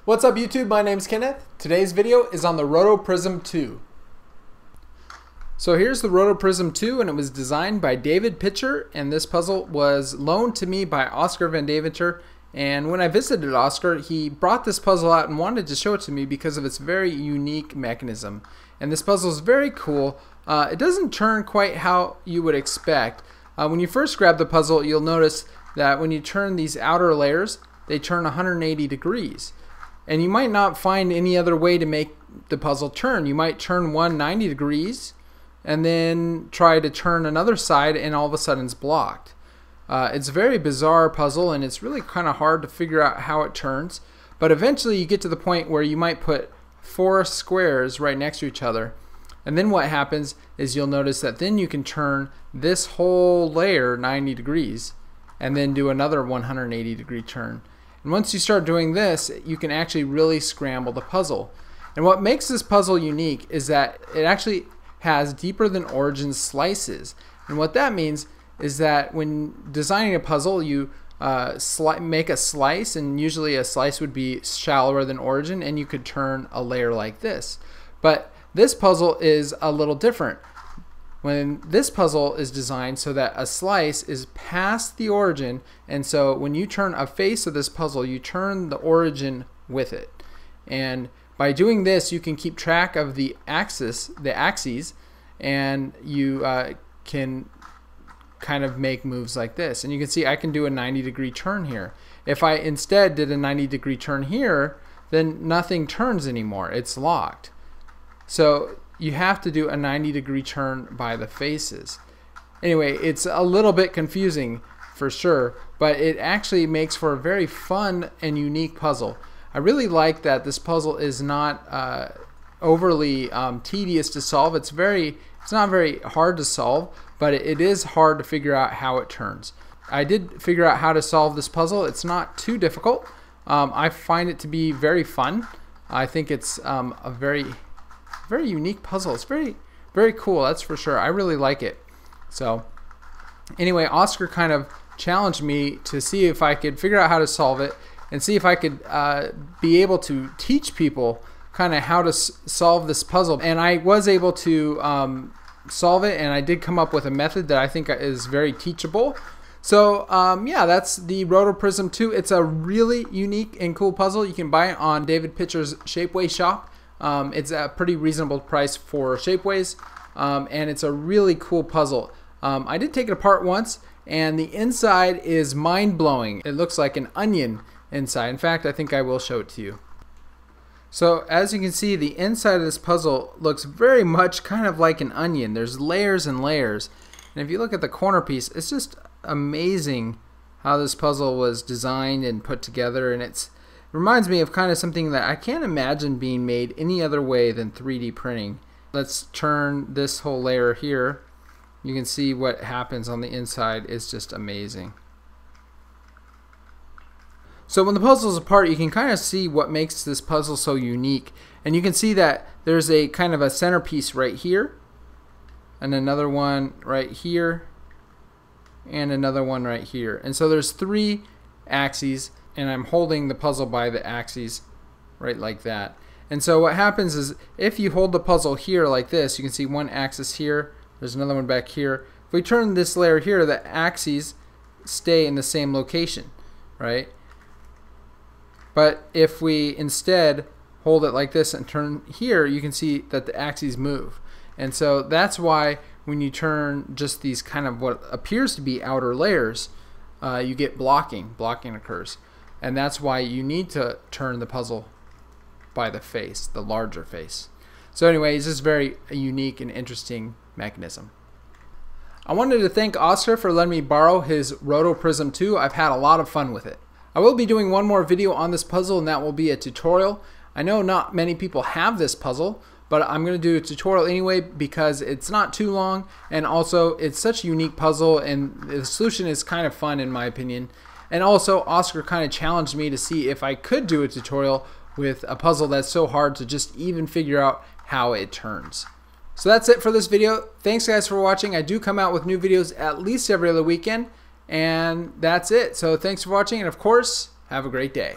What's up YouTube? My name's Kenneth. Today's video is on the RotoPrism 2. So here's the RotoPrism 2, and it was designed by David Pitcher, and this puzzle was loaned to me by Oscar Van Deventer. And when I visited Oscar, he brought this puzzle out and wanted to show it to me because of its very unique mechanism. And this puzzle is very cool. It doesn't turn quite how you would expect. When you first grab the puzzle, you'll notice that when you turn these outer layers, they turn 180 degrees. And you might not find any other way to make the puzzle turn. You might turn one 90 degrees and then try to turn another side, and all of a sudden it's blocked. It's a very bizarre puzzle, and it's really kind of hard to figure out how it turns. But eventually you get to the point where you might put 4 squares right next to each other. And then what happens is you'll notice that then you can turn this whole layer 90 degrees and then do another 180 degree turn. And once you start doing this, you can actually really scramble the puzzle. And what makes this puzzle unique is that it actually has deeper than origin slices. And what that means is that when designing a puzzle, you make a slice, and usually a slice would be shallower than origin, and you could turn a layer like this. But this puzzle is a little different. When this puzzle is designed so that a slice is past the origin, and so when you turn a face of this puzzle, you turn the origin with it. And by doing this, you can keep track of the axes, and you can kind of make moves like this. And you can see I can do a 90 degree turn here. If I instead did a 90 degree turn here, then nothing turns anymore. It's locked. So you have to do a 90 degree turn by the faces. Anyway, it's a little bit confusing for sure, but it actually makes for a very fun and unique puzzle. I really like that this puzzle is not overly tedious to solve. It's not very hard to solve, but it is hard to figure out how it turns. I did figure out how to solve this puzzle. It's not too difficult. I find it to be very fun. I think it's a very unique puzzle. It's very cool, that's for sure. I really like it. So anyway, Oscar kind of challenged me to see if I could figure out how to solve it and see if I could be able to teach people kind of how to solve this puzzle. And I was able to solve it, and I did come up with a method that I think is very teachable. So yeah, that's the RotoPrism 2. It's a really unique and cool puzzle. You can buy it on David Pitcher's Shapeway shop. It's a pretty reasonable price for Shapeways, and it's a really cool puzzle. I did take it apart once, and the inside is mind-blowing. It looks like an onion inside. In fact, I think I will show it to you. So as you can see, the inside of this puzzle looks very much kind of like an onion. There's layers and layers, and if you look at the corner piece, it's just amazing how this puzzle was designed and put together, and it reminds me of kind of something that I can't imagine being made any other way than 3D printing. Let's turn this whole layer here. You can see what happens on the inside is just amazing. So when the puzzle is apart, you can kind of see what makes this puzzle so unique. And you can see that there's a kind of a centerpiece right here, and another one right here, and another one right here. And so there's 3 axes, and I'm holding the puzzle by the axes right like that. And so what happens is if you hold the puzzle here like this, you can see one axis here, there's another one back here. If we turn this layer here, the axes stay in the same location, right? But if we instead hold it like this and turn here, you can see that the axes move. And so that's why when you turn just these kind of what appears to be outer layers, you get blocking occurs. And that's why you need to turn the puzzle by the face, the larger face. So anyway, it's just very unique and interesting mechanism. I wanted to thank Oscar for letting me borrow his RotoPrism 2. I've had a lot of fun with it. I will be doing one more video on this puzzle, and that will be a tutorial. I know not many people have this puzzle, but I'm going to do a tutorial anyway because it's not too long, and also it's such a unique puzzle, and the solution is kind of fun in my opinion. And also, Oscar kind of challenged me to see if I could do a tutorial with a puzzle that's so hard to just even figure out how it turns. So that's it for this video. Thanks guys for watching. I do come out with new videos at least every other weekend, and that's it. So thanks for watching, and of course, have a great day.